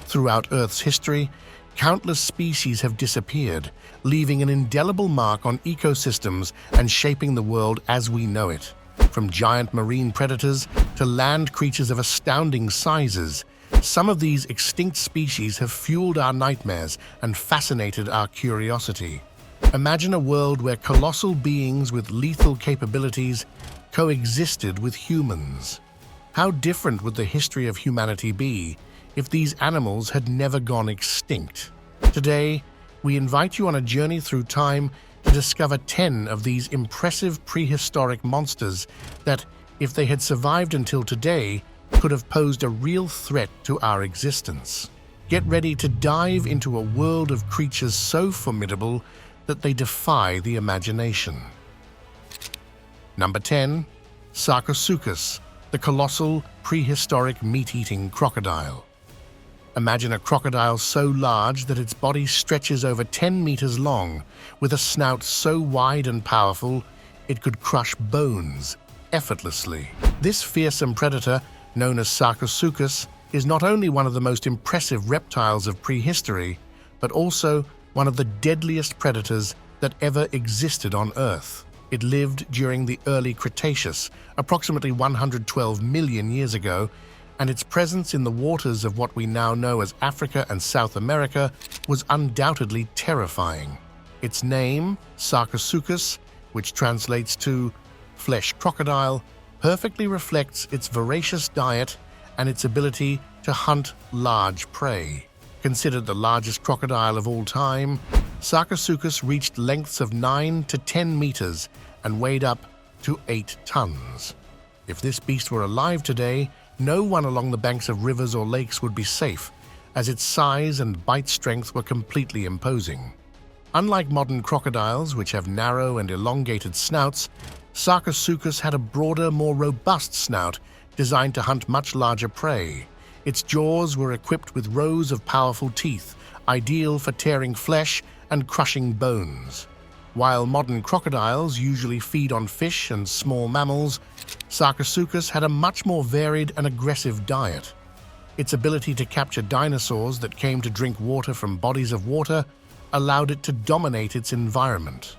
Throughout Earth's history, countless species have disappeared, leaving an indelible mark on ecosystems and shaping the world as we know it. From giant marine predators to land creatures of astounding sizes, some of these extinct species have fueled our nightmares and fascinated our curiosity. Imagine a world where colossal beings with lethal capabilities coexisted with humans. How different would the history of humanity be if these animals had never gone extinct? Today, we invite you on a journey through time to discover 10 of these impressive prehistoric monsters that, if they had survived until today, could have posed a real threat to our existence. Get ready to dive into a world of creatures so formidable that they defy the imagination. Number 10. Sarcosuchus, the colossal, prehistoric meat-eating crocodile. Imagine a crocodile so large that its body stretches over 10 meters long, with a snout so wide and powerful it could crush bones effortlessly. This fearsome predator, known as Sarcosuchus, is not only one of the most impressive reptiles of prehistory, but also one of the deadliest predators that ever existed on Earth. It lived during the early Cretaceous, approximately 112 million years ago, and its presence in the waters of what we now know as Africa and South America was undoubtedly terrifying. Its name, Sarcosuchus, which translates to flesh crocodile, perfectly reflects its voracious diet and its ability to hunt large prey. Considered the largest crocodile of all time, Sarcosuchus reached lengths of 9 to 10 meters and weighed up to 8 tons. If this beast were alive today, no one along the banks of rivers or lakes would be safe, as its size and bite strength were completely imposing. Unlike modern crocodiles, which have narrow and elongated snouts, Sarcosuchus had a broader, more robust snout designed to hunt much larger prey. Its jaws were equipped with rows of powerful teeth, ideal for tearing flesh and crushing bones. While modern crocodiles usually feed on fish and small mammals, Sarcosuchus had a much more varied and aggressive diet. Its ability to capture dinosaurs that came to drink water from bodies of water allowed it to dominate its environment.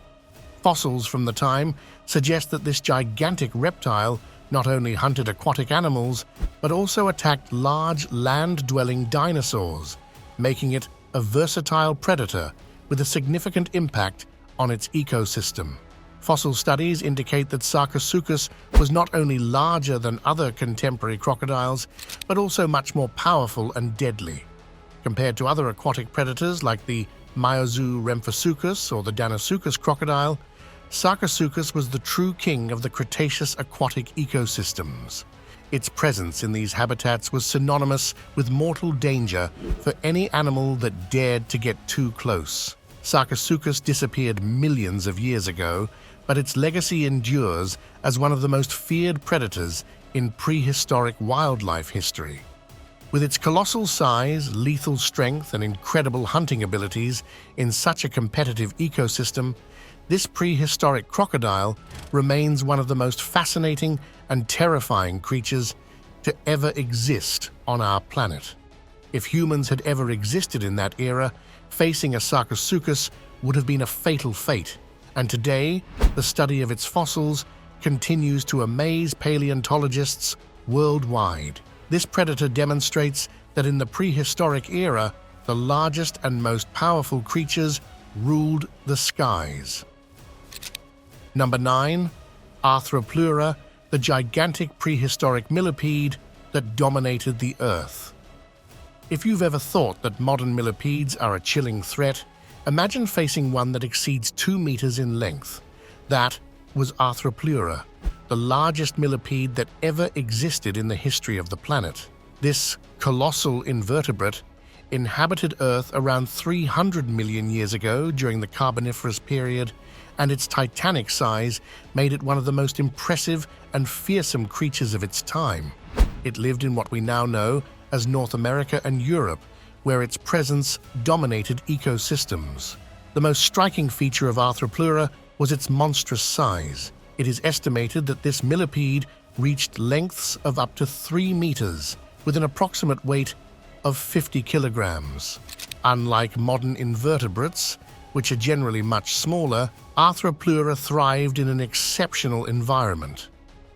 Fossils from the time suggest that this gigantic reptile not only hunted aquatic animals, but also attacked large land-dwelling dinosaurs, making it a versatile predator with a significant impact on its ecosystem. Fossil studies indicate that Sarcosuchus was not only larger than other contemporary crocodiles, but also much more powerful and deadly. Compared to other aquatic predators like the Myozooremphosuchus or the Deinonychus crocodile, Sarcosuchus was the true king of the Cretaceous aquatic ecosystems. Its presence in these habitats was synonymous with mortal danger for any animal that dared to get too close. Sarcosuchus disappeared millions of years ago, but its legacy endures as one of the most feared predators in prehistoric wildlife history. With its colossal size, lethal strength, and incredible hunting abilities in such a competitive ecosystem, this prehistoric crocodile remains one of the most fascinating and terrifying creatures to ever exist on our planet. If humans had ever existed in that era, facing a Sarcosuchus would have been a fatal fate, and today, the study of its fossils continues to amaze paleontologists worldwide. This predator demonstrates that in the prehistoric era, the largest and most powerful creatures ruled the skies. Number 9. Arthropleura, the gigantic prehistoric millipede that dominated the Earth. If you've ever thought that modern millipedes are a chilling threat, imagine facing one that exceeds 2 meters in length. That was Arthropleura, the largest millipede that ever existed in the history of the planet. This colossal invertebrate inhabited Earth around 300 million years ago during the Carboniferous period, and its titanic size made it one of the most impressive and fearsome creatures of its time. It lived in what we now know as North America and Europe, where its presence dominated ecosystems. The most striking feature of Arthropleura was its monstrous size. It is estimated that this millipede reached lengths of up to 3 meters, with an approximate weight of 50 kilograms. Unlike modern invertebrates, which are generally much smaller, Arthropleura thrived in an exceptional environment.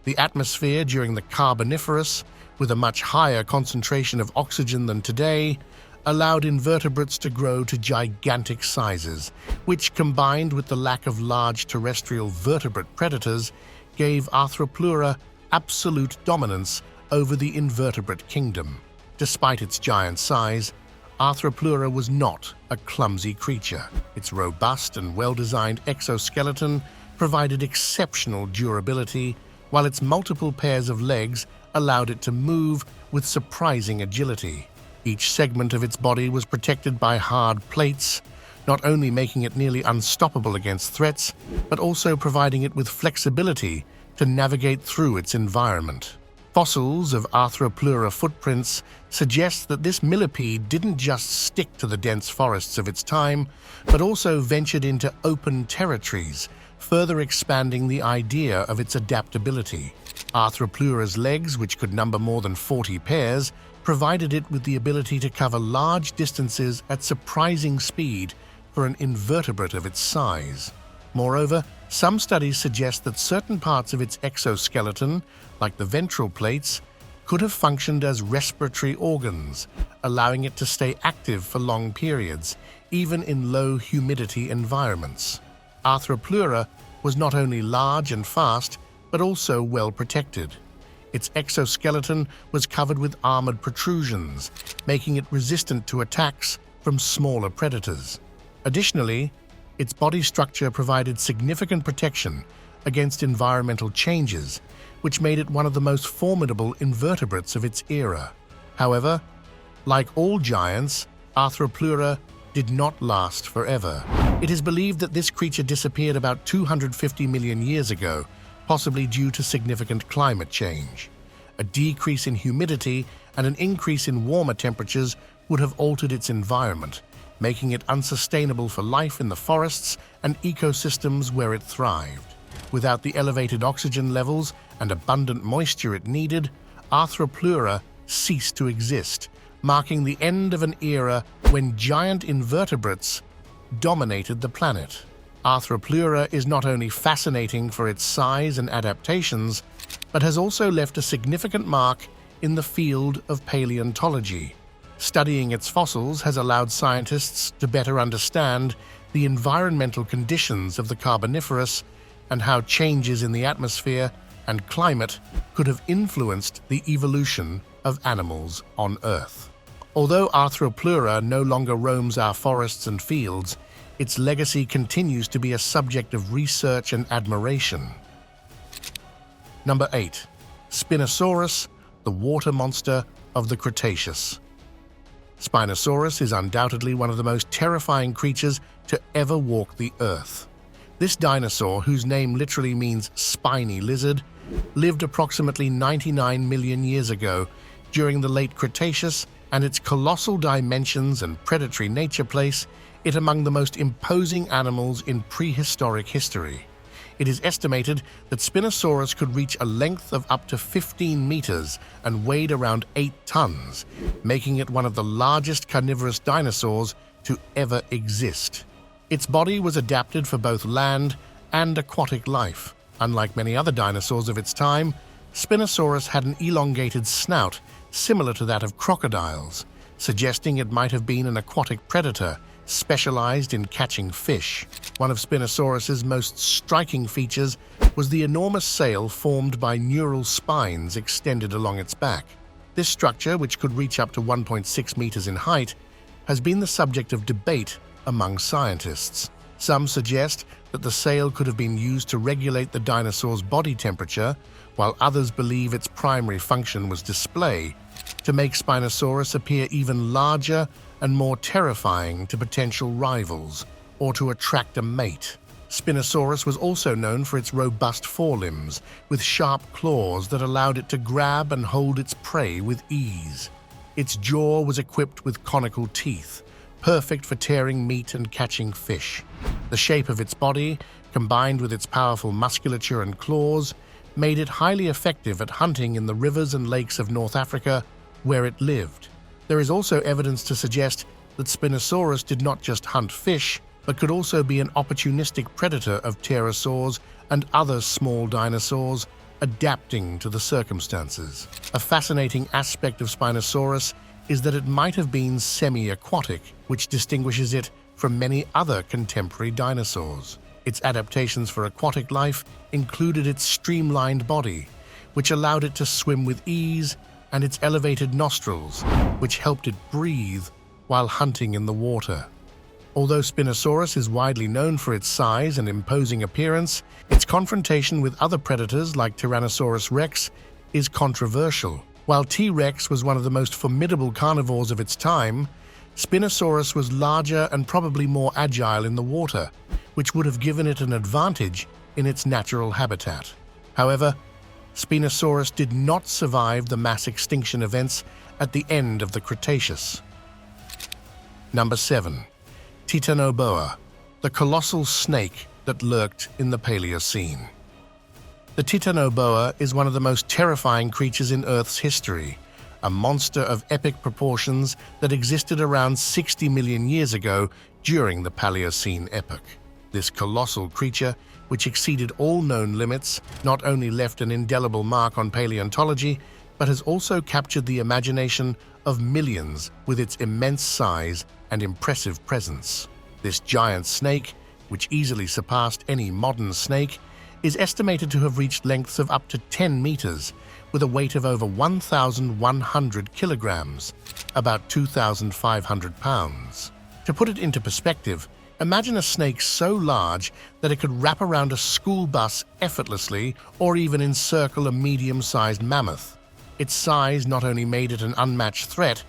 The atmosphere during the Carboniferous, with a much higher concentration of oxygen than today, allowed invertebrates to grow to gigantic sizes, which, combined with the lack of large terrestrial vertebrate predators, gave Arthropleura absolute dominance over the invertebrate kingdom. Despite its giant size, Arthropleura was not a clumsy creature. Its robust and well-designed exoskeleton provided exceptional durability, while its multiple pairs of legs allowed it to move with surprising agility. Each segment of its body was protected by hard plates, not only making it nearly unstoppable against threats, but also providing it with flexibility to navigate through its environment. Fossils of Arthropleura footprints suggest that this millipede didn't just stick to the dense forests of its time, but also ventured into open territories, further expanding the idea of its adaptability. Arthropleura's legs, which could number more than 40 pairs, provided it with the ability to cover large distances at surprising speed for an invertebrate of its size. Moreover, some studies suggest that certain parts of its exoskeleton, like the ventral plates, could have functioned as respiratory organs, allowing it to stay active for long periods, even in low-humidity environments. Arthropleura was not only large and fast, but also well protected. Its exoskeleton was covered with armored protrusions, making it resistant to attacks from smaller predators. Additionally, its body structure provided significant protection against environmental changes, which made it one of the most formidable invertebrates of its era. However, like all giants, Arthropleura did not last forever. It is believed that this creature disappeared about 250 million years ago, possibly due to significant climate change. A decrease in humidity and an increase in warmer temperatures would have altered its environment, making it unsustainable for life in the forests and ecosystems where it thrived. Without the elevated oxygen levels and abundant moisture it needed, Arthropleura ceased to exist, marking the end of an era when giant invertebrates dominated the planet. Arthropleura is not only fascinating for its size and adaptations, but has also left a significant mark in the field of paleontology. Studying its fossils has allowed scientists to better understand the environmental conditions of the Carboniferous and how changes in the atmosphere and climate could have influenced the evolution of animals on Earth. Although Arthropleura no longer roams our forests and fields, its legacy continues to be a subject of research and admiration. Number 8. Spinosaurus, the water monster of the Cretaceous. Spinosaurus is undoubtedly one of the most terrifying creatures to ever walk the Earth. This dinosaur, whose name literally means spiny lizard, lived approximately 99 million years ago during the late Cretaceous, and its colossal dimensions and predatory nature place it among the most imposing animals in prehistoric history. It is estimated that Spinosaurus could reach a length of up to 15 meters and weighed around 8 tons, making it one of the largest carnivorous dinosaurs to ever exist. Its body was adapted for both land and aquatic life. Unlike many other dinosaurs of its time, Spinosaurus had an elongated snout similar to that of crocodiles, suggesting it might have been an aquatic predator specialized in catching fish. One of Spinosaurus's most striking features was the enormous sail formed by neural spines extended along its back. This structure, which could reach up to 1.6 meters in height, has been the subject of debate among scientists. Some suggest that the sail could have been used to regulate the dinosaur's body temperature, while others believe its primary function was display, to make Spinosaurus appear even larger and more terrifying to potential rivals, or to attract a mate. Spinosaurus was also known for its robust forelimbs, with sharp claws that allowed it to grab and hold its prey with ease. Its jaw was equipped with conical teeth, perfect for tearing meat and catching fish. The shape of its body, combined with its powerful musculature and claws, made it highly effective at hunting in the rivers and lakes of North Africa, where it lived. There is also evidence to suggest that Spinosaurus did not just hunt fish, but could also be an opportunistic predator of pterosaurs and other small dinosaurs, adapting to the circumstances. A fascinating aspect of Spinosaurus is that it might have been semi-aquatic, which distinguishes it from many other contemporary dinosaurs. Its adaptations for aquatic life included its streamlined body, which allowed it to swim with ease, and its elevated nostrils, which helped it breathe while hunting in the water. Although Spinosaurus is widely known for its size and imposing appearance, its confrontation with other predators like Tyrannosaurus rex is controversial. While T-Rex was one of the most formidable carnivores of its time, Spinosaurus was larger and probably more agile in the water, which would have given it an advantage in its natural habitat. However, Spinosaurus did not survive the mass extinction events at the end of the Cretaceous. Number 7. Titanoboa, the colossal snake that lurked in the Paleocene. The Titanoboa is one of the most terrifying creatures in Earth's history, a monster of epic proportions that existed around 60 million years ago during the Paleocene epoch. This colossal creature, which exceeded all known limits, not only left an indelible mark on paleontology, but has also captured the imagination of millions with its immense size and impressive presence. This giant snake, which easily surpassed any modern snake, is estimated to have reached lengths of up to 10 meters, with a weight of over 1,100 kilograms, about 2,500 pounds. To put it into perspective, imagine a snake so large that it could wrap around a school bus effortlessly or even encircle a medium-sized mammoth. Its size not only made it an unmatched threat,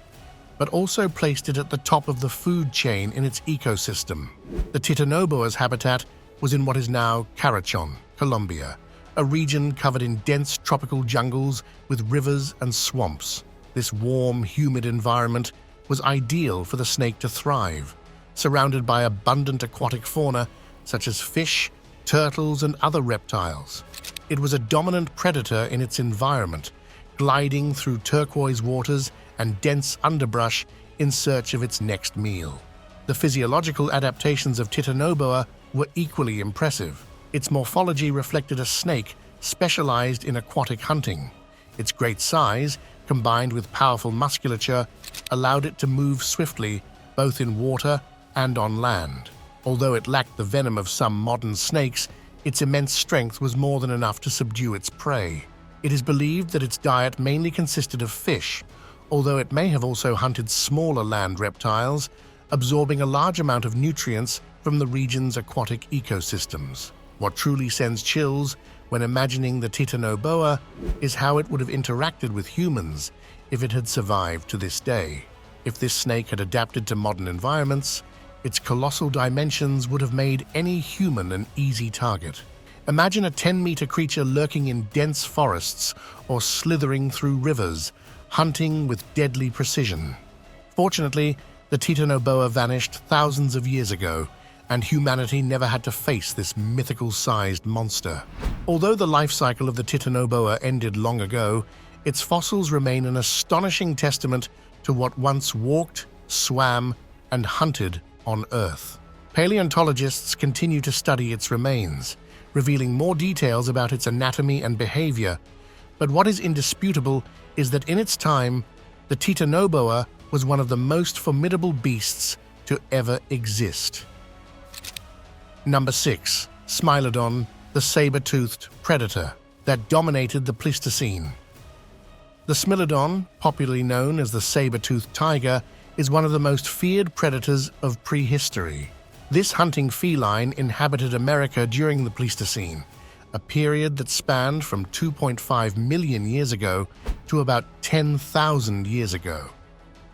but also placed it at the top of the food chain in its ecosystem. The Titanoboa's habitat was in what is now Carachon, Colombia, a region covered in dense tropical jungles with rivers and swamps. This warm, humid environment was ideal for the snake to thrive, surrounded by abundant aquatic fauna such as fish, turtles, and other reptiles. It was a dominant predator in its environment, gliding through turquoise waters and dense underbrush in search of its next meal. The physiological adaptations of Titanoboa were equally impressive. Its morphology reflected a snake specialized in aquatic hunting. Its great size, combined with powerful musculature, allowed it to move swiftly both in water and on land. Although it lacked the venom of some modern snakes, its immense strength was more than enough to subdue its prey. It is believed that its diet mainly consisted of fish, although it may have also hunted smaller land reptiles, absorbing a large amount of nutrients from the region's aquatic ecosystems. What truly sends chills when imagining the Titanoboa is how it would have interacted with humans if it had survived to this day. If this snake had adapted to modern environments, its colossal dimensions would have made any human an easy target. Imagine a 10-meter creature lurking in dense forests or slithering through rivers, hunting with deadly precision. Fortunately, the Titanoboa vanished thousands of years ago, and humanity never had to face this mythical-sized monster. Although the life cycle of the Titanoboa ended long ago, its fossils remain an astonishing testament to what once walked, swam, and hunted on Earth. Paleontologists continue to study its remains, revealing more details about its anatomy and behavior, but what is indisputable is that in its time, the Titanoboa was one of the most formidable beasts to ever exist. Number 6. Smilodon, the saber-toothed predator that dominated the Pleistocene. The Smilodon, popularly known as the saber-toothed tiger, is one of the most feared predators of prehistory. This hunting feline inhabited America during the Pleistocene, a period that spanned from 2.5 million years ago to about 10,000 years ago.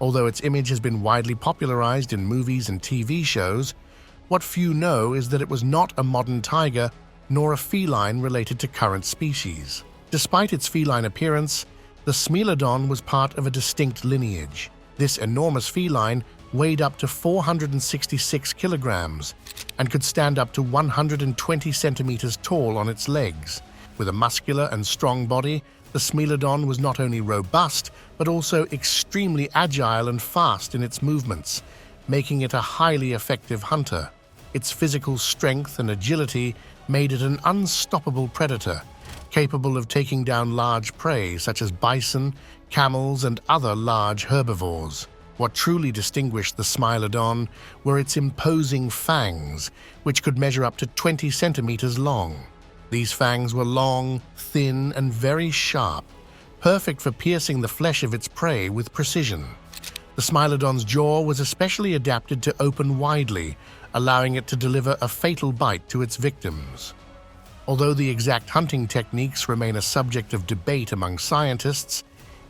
Although its image has been widely popularized in movies and TV shows, what few know is that it was not a modern tiger nor a feline related to current species. Despite its feline appearance, the Smilodon was part of a distinct lineage. This enormous feline weighed up to 466 kilograms and could stand up to 120 centimeters tall on its legs. With a muscular and strong body The Smilodon was not only robust, but also extremely agile and fast in its movements, making it a highly effective hunter. Its physical strength and agility made it an unstoppable predator, capable of taking down large prey such as bison, camels, and other large herbivores. What truly distinguished the Smilodon were its imposing fangs, which could measure up to 20 centimeters long. These fangs were long, thin, and very sharp, perfect for piercing the flesh of its prey with precision. The Smilodon's jaw was especially adapted to open widely, allowing it to deliver a fatal bite to its victims. Although the exact hunting techniques remain a subject of debate among scientists,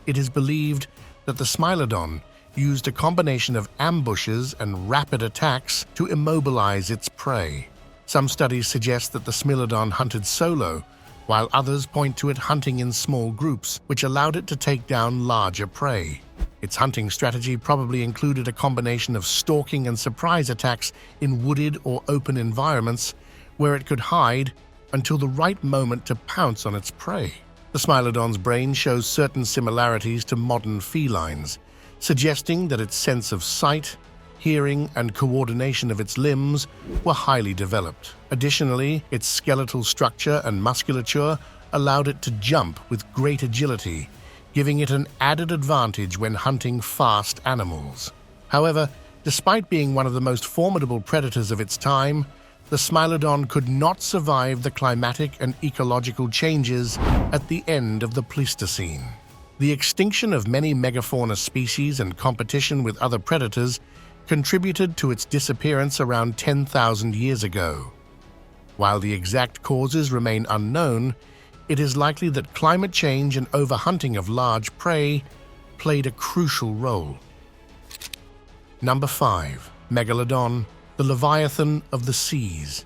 it is believed that the Smilodon used a combination of ambushes and rapid attacks to immobilize its prey. Some studies suggest that the Smilodon hunted solo, while others point to it hunting in small groups, which allowed it to take down larger prey. Its hunting strategy probably included a combination of stalking and surprise attacks in wooded or open environments, where it could hide until the right moment to pounce on its prey. The Smilodon's brain shows certain similarities to modern felines, suggesting that its sense of sight, hearing, and coordination of its limbs were highly developed. Additionally, its skeletal structure and musculature allowed it to jump with great agility, giving it an added advantage when hunting fast animals. However, despite being one of the most formidable predators of its time, the Smilodon could not survive the climatic and ecological changes at the end of the Pleistocene. The extinction of many megafauna species and competition with other predators contributed to its disappearance around 10,000 years ago. While the exact causes remain unknown, it is likely that climate change and overhunting of large prey played a crucial role. Number 5. Megalodon, the Leviathan of the seas.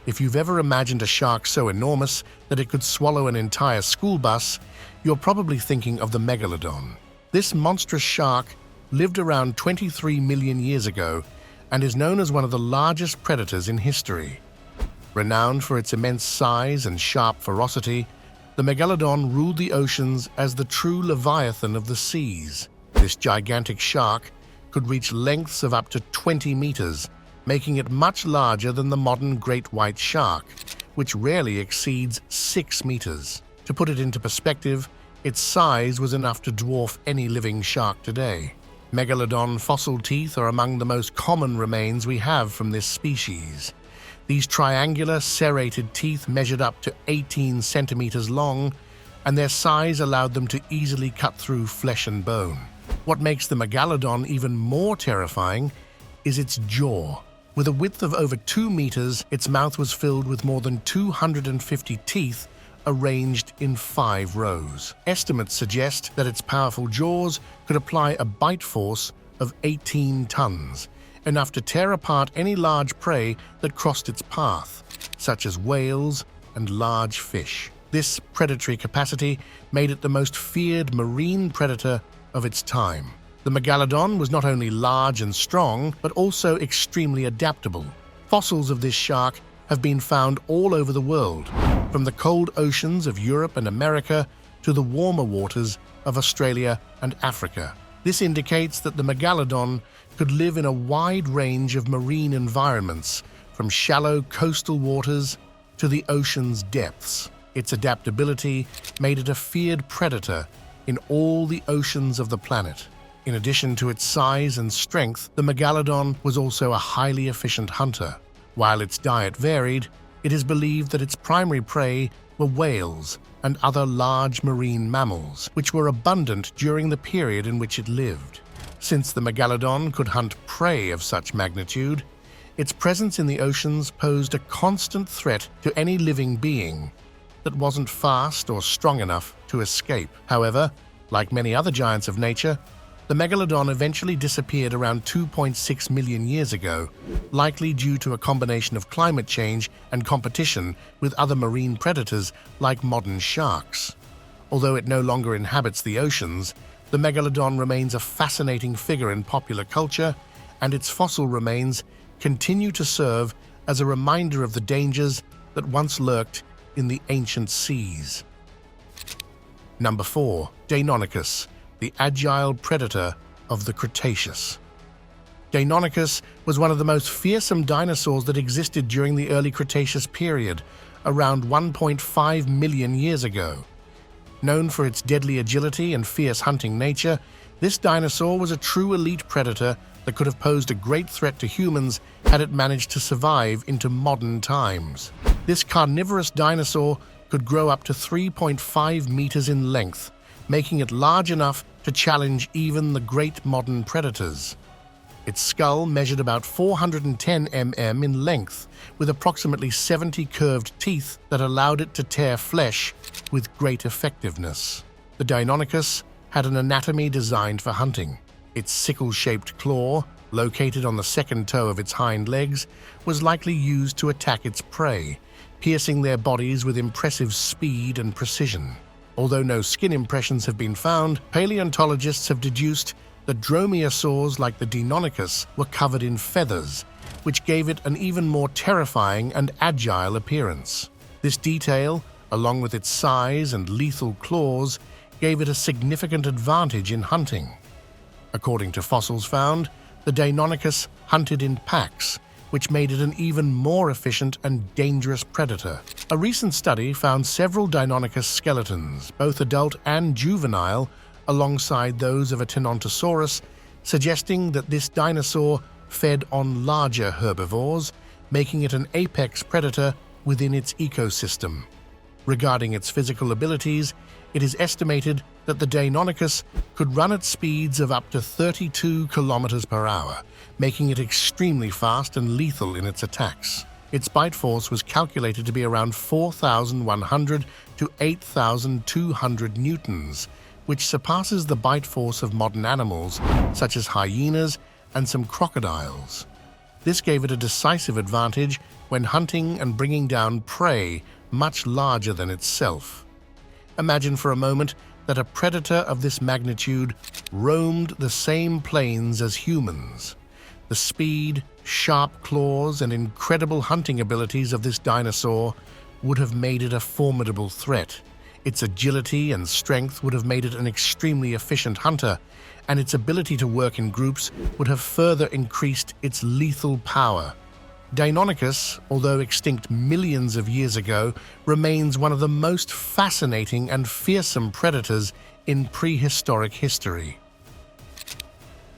If you've ever imagined a shark so enormous that it could swallow an entire school bus, you're probably thinking of the Megalodon. This monstrous shark lived around 23 million years ago and is known as one of the largest predators in history. Renowned for its immense size and sharp ferocity, the Megalodon ruled the oceans as the true Leviathan of the seas. This gigantic shark could reach lengths of up to 20 meters, making it much larger than the modern great white shark, which rarely exceeds 6 meters. To put it into perspective, its size was enough to dwarf any living shark today. Megalodon fossil teeth are among the most common remains we have from this species. These triangular, serrated teeth measured up to 18 centimeters long, and their size allowed them to easily cut through flesh and bone. What makes the Megalodon even more terrifying is its jaw. With a width of over 2 meters, its mouth was filled with more than 250 teeth arranged in 5 rows. Estimates suggest that its powerful jaws could apply a bite force of 18 tons, enough to tear apart any large prey that crossed its path, such as whales and large fish. This predatory capacity made it the most feared marine predator of its time. The Megalodon was not only large and strong, but also extremely adaptable. Fossils of this shark have been found all over the world, from the cold oceans of Europe and America to the warmer waters of Australia and Africa. This indicates that the Megalodon could live in a wide range of marine environments, from shallow coastal waters to the ocean's depths. Its adaptability made it a feared predator in all the oceans of the planet. In addition to its size and strength, the Megalodon was also a highly efficient hunter. While its diet varied, it is believed that its primary prey were whales and other large marine mammals, which were abundant during the period in which it lived. Since the Megalodon could hunt prey of such magnitude, its presence in the oceans posed a constant threat to any living being that wasn't fast or strong enough to escape. However, like many other giants of nature, the Megalodon eventually disappeared around 2.6 million years ago, likely due to a combination of climate change and competition with other marine predators like modern sharks. Although it no longer inhabits the oceans, the Megalodon remains a fascinating figure in popular culture, and its fossil remains continue to serve as a reminder of the dangers that once lurked in the ancient seas. Number 4. Deinonychus, the agile predator of the Cretaceous. Deinonychus was one of the most fearsome dinosaurs that existed during the early Cretaceous period, around 1.5 million years ago. Known for its deadly agility and fierce hunting nature, this dinosaur was a true elite predator that could have posed a great threat to humans had it managed to survive into modern times. This carnivorous dinosaur could grow up to 3.5 meters in length, making it large enough to challenge even the great modern predators. Its skull measured about 410 mm in length, with approximately 70 curved teeth that allowed it to tear flesh with great effectiveness. The Deinonychus had an anatomy designed for hunting. Its sickle-shaped claw, located on the second toe of its hind legs, was likely used to attack its prey, piercing their bodies with impressive speed and precision. Although no skin impressions have been found, paleontologists have deduced that dromaeosaurs like the Deinonychus were covered in feathers, which gave it an even more terrifying and agile appearance. This detail, along with its size and lethal claws, gave it a significant advantage in hunting. According to fossils found, the Deinonychus hunted in packs, which made it an even more efficient and dangerous predator. A recent study found several Deinonychus skeletons, both adult and juvenile, alongside those of a Titanoboa, suggesting that this dinosaur fed on larger herbivores, making it an apex predator within its ecosystem. Regarding its physical abilities, it is estimated that the Deinonychus could run at speeds of up to 32 kilometers per hour, making it extremely fast and lethal in its attacks. Its bite force was calculated to be around 4,100 to 8,200 newtons, which surpasses the bite force of modern animals such as hyenas and some crocodiles. This gave it a decisive advantage when hunting and bringing down prey much larger than itself. Imagine for a moment that a predator of this magnitude roamed the same plains as humans. The speed, sharp claws, and incredible hunting abilities of this dinosaur would have made it a formidable threat. Its agility and strength would have made it an extremely efficient hunter, and its ability to work in groups would have further increased its lethal power. Deinonychus, although extinct millions of years ago, remains one of the most fascinating and fearsome predators in prehistoric history.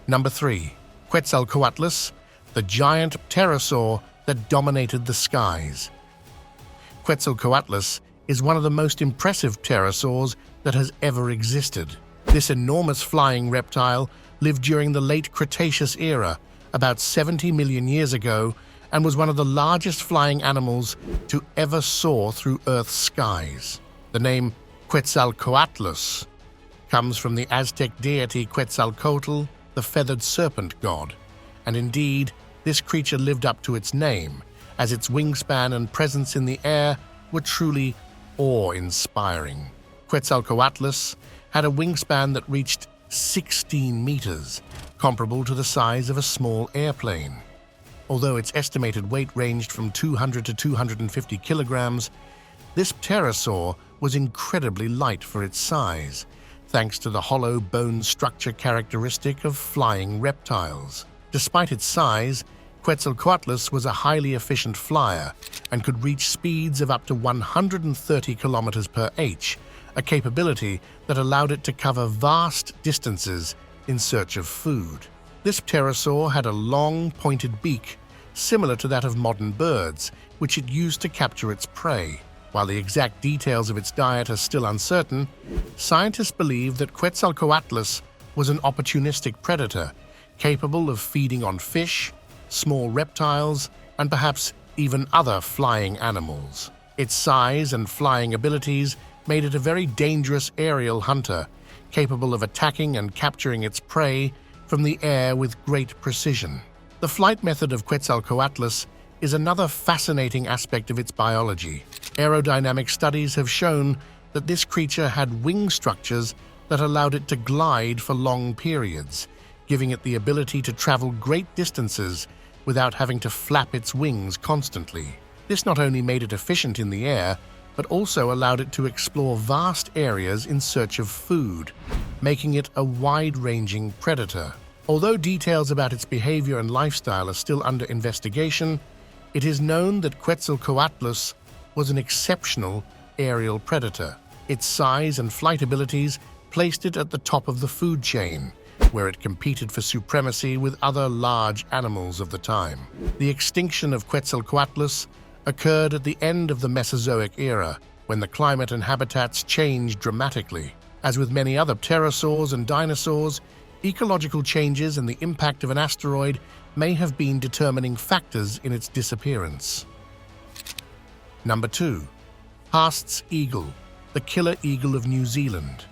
Number 3. Quetzalcoatlus, the giant pterosaur that dominated the skies. Quetzalcoatlus is one of the most impressive pterosaurs that has ever existed. This enormous flying reptile lived during the late Cretaceous era, about 70 million years ago, and was one of the largest flying animals to ever soar through Earth's skies. The name Quetzalcoatlus comes from the Aztec deity Quetzalcoatl, the feathered serpent god, and indeed, this creature lived up to its name, as its wingspan and presence in the air were truly awe-inspiring. Quetzalcoatlus had a wingspan that reached 16 meters, comparable to the size of a small airplane. Although its estimated weight ranged from 200 to 250 kilograms, this pterosaur was incredibly light for its size, thanks to the hollow bone structure characteristic of flying reptiles. Despite its size, Quetzalcoatlus was a highly efficient flyer and could reach speeds of up to 130 kilometers per h, a capability that allowed it to cover vast distances in search of food. This pterosaur had a long, pointed beak, similar to that of modern birds, which it used to capture its prey. While the exact details of its diet are still uncertain, scientists believe that Quetzalcoatlus was an opportunistic predator, capable of feeding on fish, small reptiles, and perhaps even other flying animals. Its size and flying abilities made it a very dangerous aerial hunter, capable of attacking and capturing its prey from the air with great precision. The flight method of Quetzalcoatlus is another fascinating aspect of its biology. Aerodynamic studies have shown that this creature had wing structures that allowed it to glide for long periods, giving it the ability to travel great distances without having to flap its wings constantly. This not only made it efficient in the air, but also allowed it to explore vast areas in search of food, making it a wide-ranging predator. Although details about its behavior and lifestyle are still under investigation, it is known that Quetzalcoatlus was an exceptional aerial predator. Its size and flight abilities placed it at the top of the food chain, where it competed for supremacy with other large animals of the time. The extinction of Quetzalcoatlus occurred at the end of the Mesozoic era, when the climate and habitats changed dramatically. As with many other pterosaurs and dinosaurs, ecological changes and the impact of an asteroid may have been determining factors in its disappearance. Number 2. Haast's eagle, the killer eagle of New Zealand.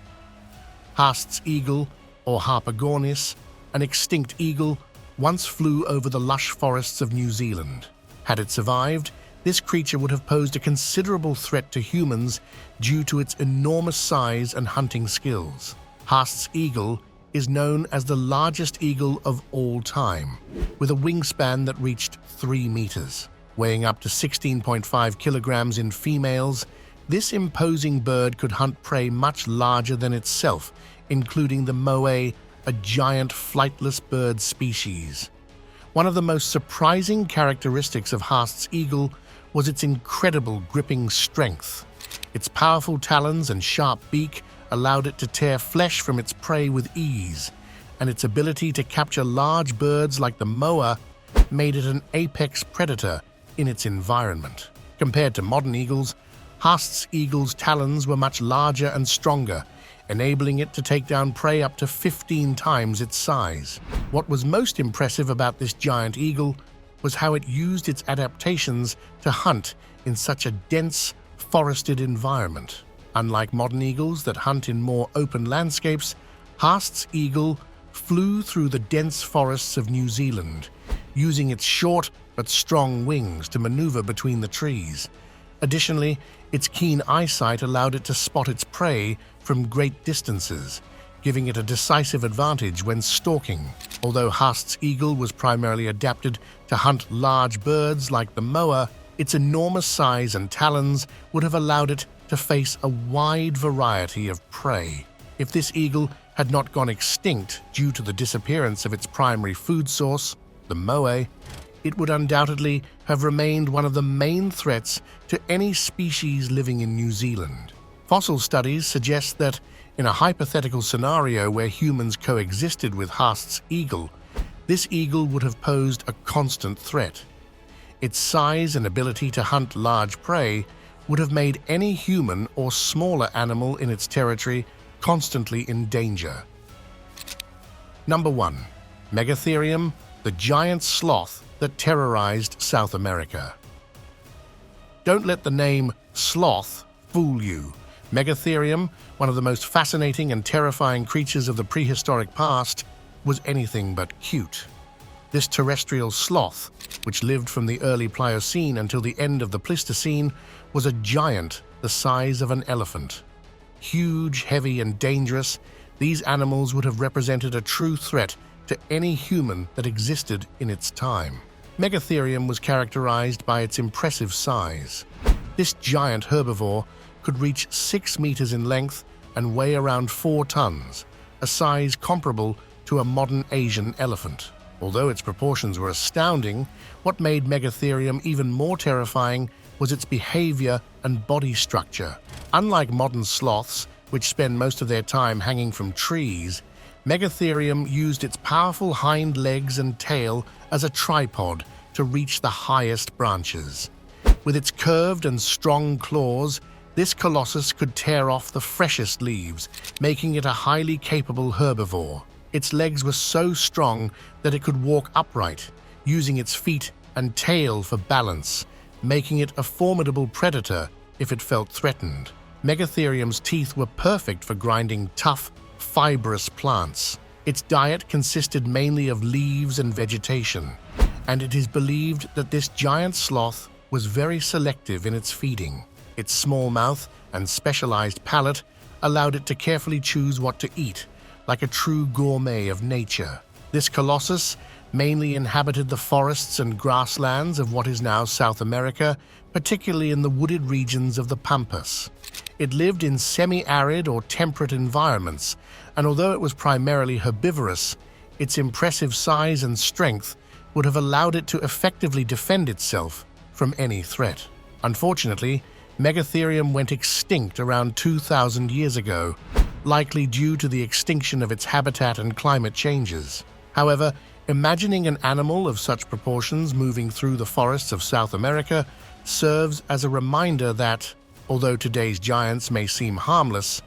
Haast's eagle, or Harpagornis, an extinct eagle, once flew over the lush forests of New Zealand. Had it survived, this creature would have posed a considerable threat to humans due to its enormous size and hunting skills. Haast's eagle is known as the largest eagle of all time, with a wingspan that reached 3 meters. Weighing up to 16.5 kilograms in females, this imposing bird could hunt prey much larger than itself, including the moe, a giant flightless bird species. One of the most surprising characteristics of Haast's eagle was its incredible gripping strength. Its powerful talons and sharp beak allowed it to tear flesh from its prey with ease, and its ability to capture large birds like the moa made it an apex predator in its environment. Compared to modern eagles, Haast's eagle's talons were much larger and stronger, enabling it to take down prey up to 15 times its size. What was most impressive about this giant eagle was how it used its adaptations to hunt in such a dense, forested environment. Unlike modern eagles that hunt in more open landscapes, Haast's eagle flew through the dense forests of New Zealand, using its short but strong wings to maneuver between the trees. Additionally, its keen eyesight allowed it to spot its prey from great distances, giving it a decisive advantage when stalking. Although Haast's eagle was primarily adapted to hunt large birds like the moa, its enormous size and talons would have allowed it to face a wide variety of prey. If this eagle had not gone extinct due to the disappearance of its primary food source, the moa, it would undoubtedly have remained one of the main threats to any species living in New Zealand. Fossil studies suggest that, in a hypothetical scenario where humans coexisted with Haast's eagle, this eagle would have posed a constant threat. Its size and ability to hunt large prey would have made any human or smaller animal in its territory constantly in danger. Number 1. Megatherium, the giant sloth that terrorized South America. Don't let the name sloth fool you. Megatherium, one of the most fascinating and terrifying creatures of the prehistoric past, was anything but cute. This terrestrial sloth, which lived from the early Pliocene until the end of the Pleistocene, was a giant the size of an elephant. Huge, heavy, and dangerous, these animals would have represented a true threat to any human that existed in its time. Megatherium was characterized by its impressive size. This giant herbivore could reach 6 meters in length and weigh around 4 tons, a size comparable to a modern Asian elephant. Although its proportions were astounding, what made Megatherium even more terrifying was its behavior and body structure. Unlike modern sloths, which spend most of their time hanging from trees, Megatherium used its powerful hind legs and tail as a tripod to reach the highest branches. With its curved and strong claws, this colossus could tear off the freshest leaves, making it a highly capable herbivore. Its legs were so strong that it could walk upright, using its feet and tail for balance, making it a formidable predator if it felt threatened. Megatherium's teeth were perfect for grinding tough, fibrous plants. Its diet consisted mainly of leaves and vegetation, and it is believed that this giant sloth was very selective in its feeding. Its small mouth and specialized palate allowed it to carefully choose what to eat, like a true gourmet of nature. This colossus mainly inhabited the forests and grasslands of what is now South America, particularly in the wooded regions of the Pampas. It lived in semi-arid or temperate environments, and although it was primarily herbivorous, its impressive size and strength would have allowed it to effectively defend itself from any threat. Unfortunately, Megatherium went extinct around 2,000 years ago, likely due to the extinction of its habitat and climate changes. However, imagining an animal of such proportions moving through the forests of South America serves as a reminder that, although today's giants may seem harmless,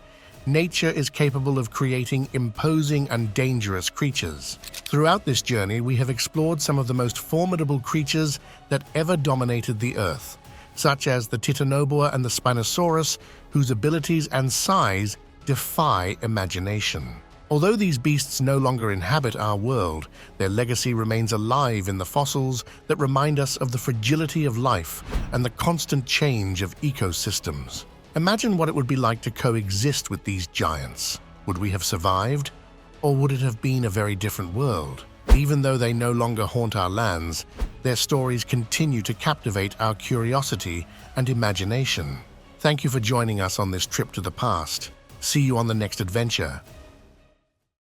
nature is capable of creating imposing and dangerous creatures. Throughout this journey, we have explored some of the most formidable creatures that ever dominated the Earth, such as the Titanoboa and the Spinosaurus, whose abilities and size defy imagination. Although these beasts no longer inhabit our world, their legacy remains alive in the fossils that remind us of the fragility of life and the constant change of ecosystems. Imagine what it would be like to coexist with these giants. Would we have survived? Or would it have been a very different world? Even though they no longer haunt our lands, their stories continue to captivate our curiosity and imagination. Thank you for joining us on this trip to the past. See you on the next adventure.